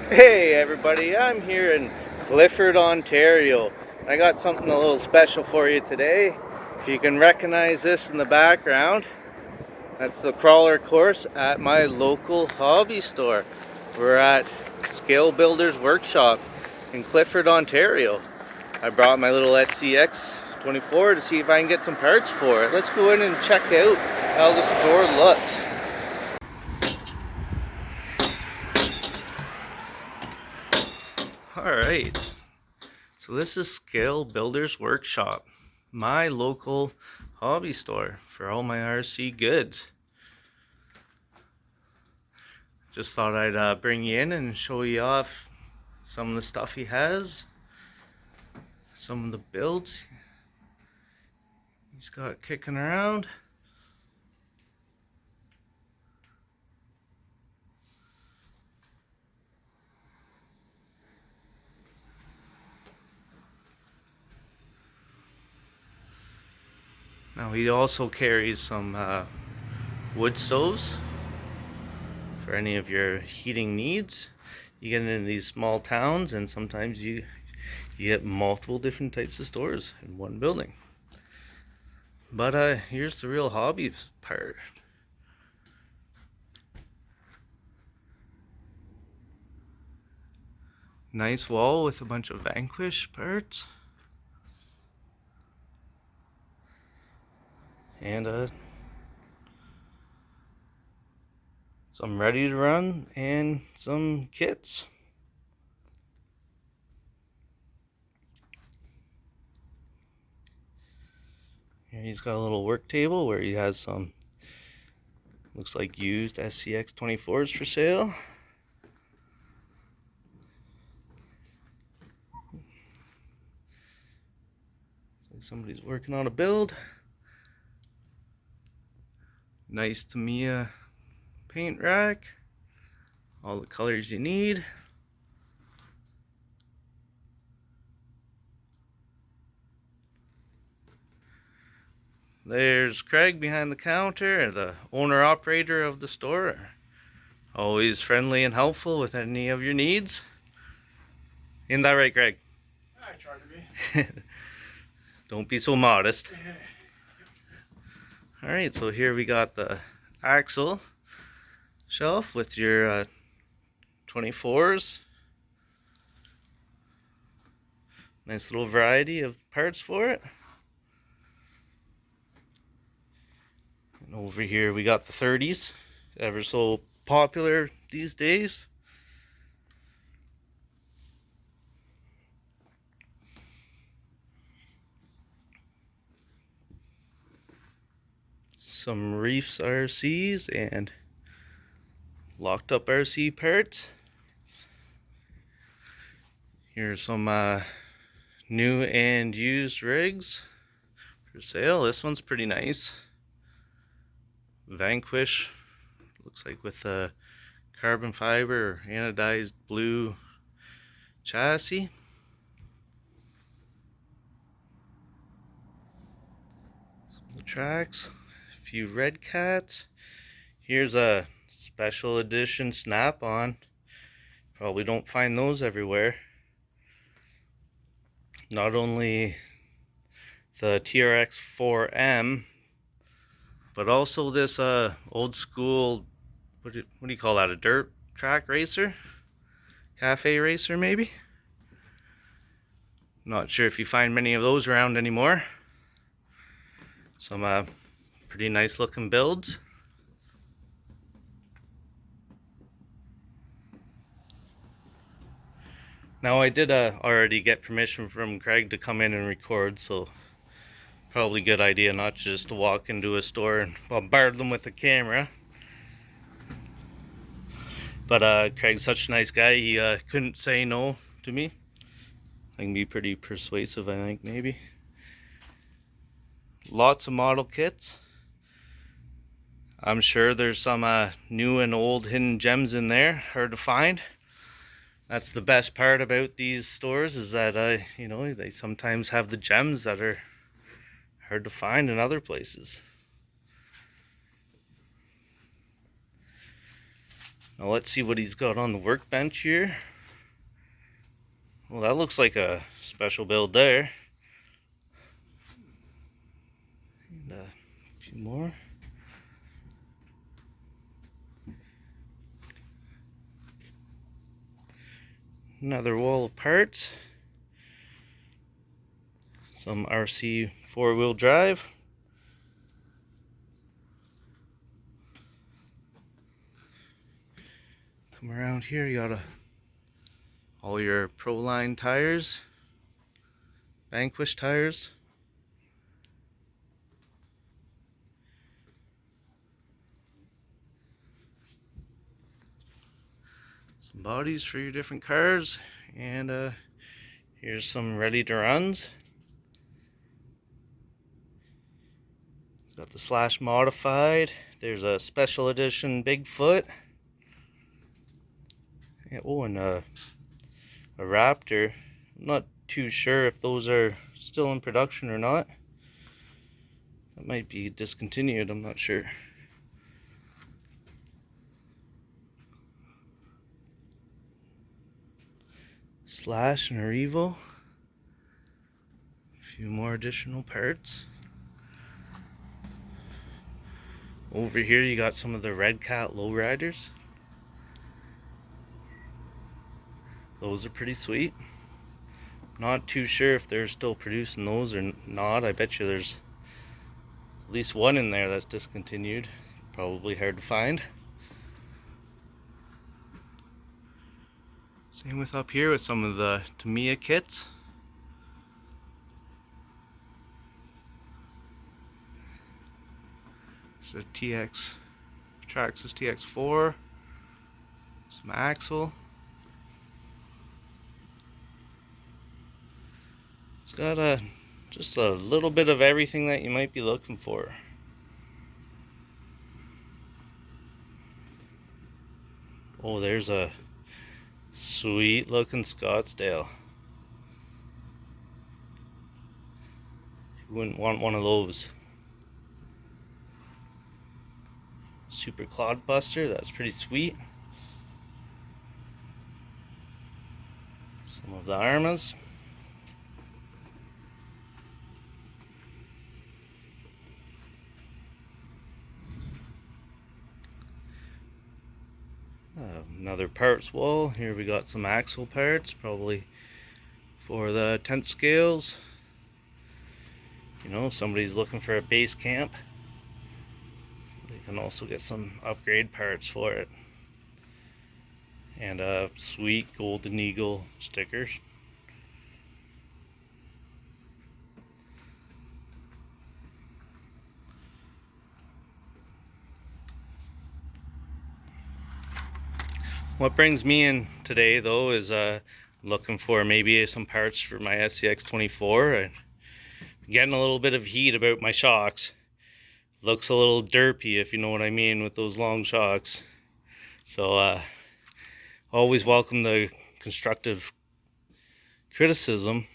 Hey everybody, I'm here in Clifford, Ontario. I got something a little special for you today. If you can recognize this in the background, that's the crawler course at my local hobby store. We're at Scale Builders Workshop in Clifford, Ontario. I brought my little SCX 24 to see if I can get some parts for it. Let's go in and check out how the store looks. Alright, so this is Scale Builders Workshop, my local hobby store for all my RC goods. Just thought I'd bring you in and show you off some of the stuff he has, some of the builds he's got kicking around. Now he also carries some wood stoves for any of your heating needs. You get into these small towns and sometimes you get multiple different types of stores in one building. But here's the real hobby part. Nice wall with a bunch of Vanquish parts. And some ready to run and some kits. Here he's got a little work table where he has some, looks like used SCX 24s for sale. Looks like somebody's working on a build. Nice Tamiya paint rack. All the colors you need. There's Craig behind the counter, the owner-operator of the store. Always friendly and helpful with any of your needs. Isn't that right, Craig? I try to be. Don't be so modest. Alright, so here we got the axle shelf with your 24s. Nice little variety of parts for it. And over here we got the 30s, ever so popular these days. Some Reefs RCs and locked up RC parts. Here's some new and used rigs for sale. This one's pretty nice. Vanquish, looks like with a carbon fiber or anodized blue chassis. Some of the tracks, a few red cats. Here's a special edition snap-on. Probably don't find those everywhere. Not only the TRX 4M, but also this old school, what do you call that, a dirt track racer? Cafe racer maybe? Not sure if you find many of those around anymore. Some pretty nice looking builds. Now I did already get permission from Craig to come in and record, so probably good idea not just to walk into a store and bombard them with a camera. But Craig's such a nice guy, he couldn't say no to me. I can be pretty persuasive, I think, maybe. Lots of model kits. I'm sure there's some new and old hidden gems in there, hard to find. That's the best part about these stores, is that you know, they sometimes have the gems that are hard to find in other places. Now let's see what he's got on the workbench here. Well, that looks like a special build there. And a few more. Another wall of parts. Some RC four-wheel drive. Come around here, you got all your Proline tires, Vanquish tires. Some bodies for your different cars, and here's some ready to runs. Got the Slash modified. There's a special edition Bigfoot. Yeah, oh, and a Raptor. I'm not too sure if those are still in production or not. That might be discontinued, I'm not sure. Slash and a Revo. A few more additional parts. Over here you got some of the Red Cat lowriders. Those are pretty sweet. Not too sure if they're still producing those or not. I bet you there's at least one in there that's discontinued. Probably hard to find. Same with up here with some of the Tamiya kits. There's a TX, Traxxas TX4, some axle. It's got just a little bit of everything that you might be looking for. Oh, there's a sweet looking Scottsdale. You wouldn't want one of those. Super Clodbuster, that's pretty sweet. Some of the Armas. Another parts wall. Here we got some axle parts, probably for the tent scales. You know, if somebody's looking for a base camp, they can also get some upgrade parts for it. And sweet Golden Eagle stickers. What brings me in today though is looking for maybe some parts for my SCX24. I'm getting a little bit of heat about my shocks. Looks a little derpy, if you know what I mean, with those long shocks. So always welcome the constructive criticism.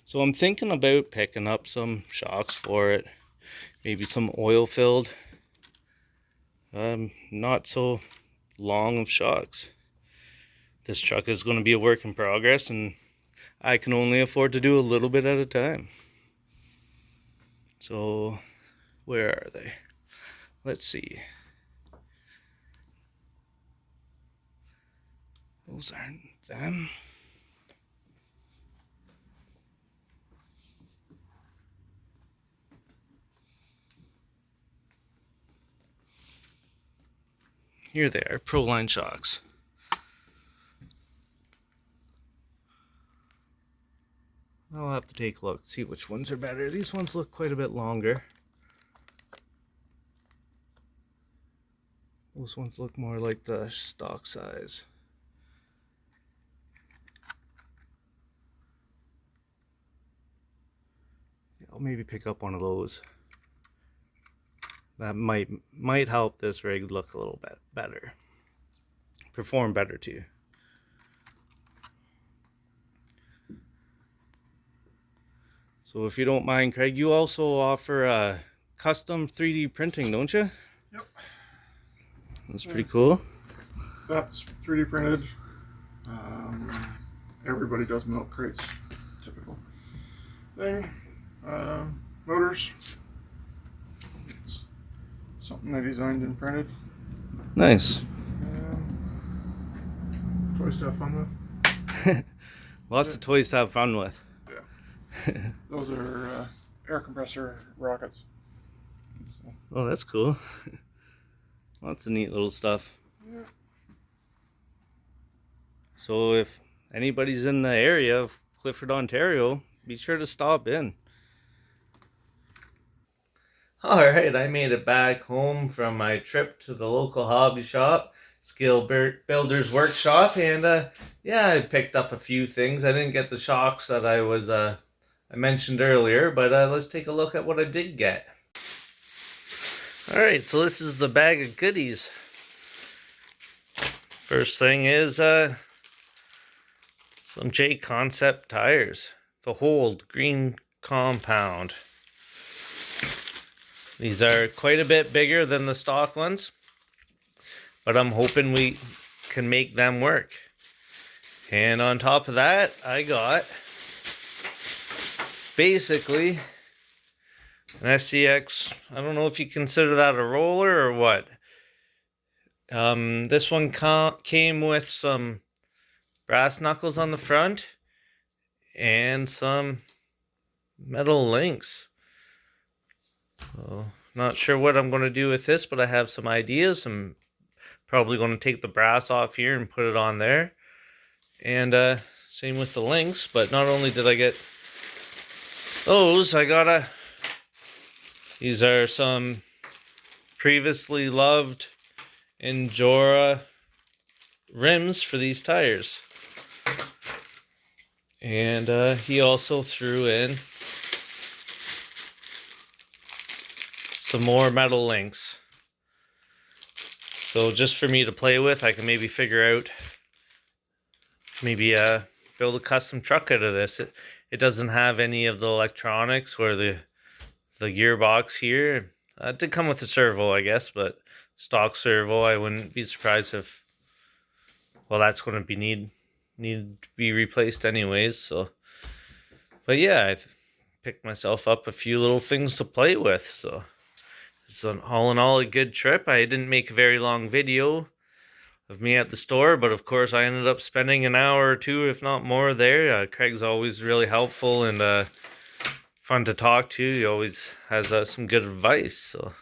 So I'm thinking about picking up some shocks for it, maybe some oil filled, not so long of shocks. This truck is going to be a work in progress, and I can only afford to do a little bit at a time. So where are they? Let's see. Those aren't them. Here they are, Proline shocks. I'll have to take a look, see which ones are better. These ones look quite a bit longer. Those ones look more like the stock size. Yeah, I'll maybe pick up one of those. That might help this rig look a little bit better. Perform better too. So if you don't mind, Craig, you also offer custom 3D printing, don't you? Yep. That's pretty cool. That's 3D printed. Everybody does milk crates. Typical thing. Motors. It's something I designed and printed. Nice. Toys to have fun with. Lots of toys to have fun with. Yeah. Those are air compressor rockets. So. Oh, that's cool. Lots of neat little stuff. Yeah. So if anybody's in the area of Clifford, Ontario, be sure to stop in. Alright, I made it back home from my trip to the local hobby shop, Skill Builders Workshop, and yeah, I picked up a few things. I didn't get the shocks that I mentioned earlier, but let's take a look at what I did get. Alright, so this is the bag of goodies. First thing is some J Concept tires. The Hold Green Compound. These are quite a bit bigger than the stock ones, but I'm hoping we can make them work. And on top of that, I got basically an SCX. I don't know if you consider that a roller or what. This one came with some brass knuckles on the front and some metal links. So, not sure what I'm going to do with this, but I have some ideas. I'm probably going to take the brass off here and put it on there. And same with the links, but not only did I get those, I got these are some previously loved Endura rims for these tires. And he also threw in some more metal links. So just for me to play with, I can maybe figure out, maybe build a custom truck out of this. It doesn't have any of the electronics or the gearbox here. It did come with a servo, I guess, but stock servo. I wouldn't be surprised if, well, that's going to be need to be replaced anyways. So, but yeah, I picked myself up a few little things to play with. So it's all in all a good trip. I didn't make a very long video of me at the store, but of course I ended up spending an hour or two, if not more, there. Craig's always really helpful and fun to talk to. He always has some good advice. So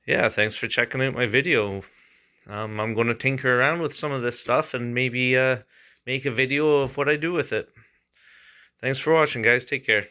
yeah, thanks for checking out my video. I'm going to tinker around with some of this stuff and maybe make a video of what I do with it. Thanks for watching, guys. Take care.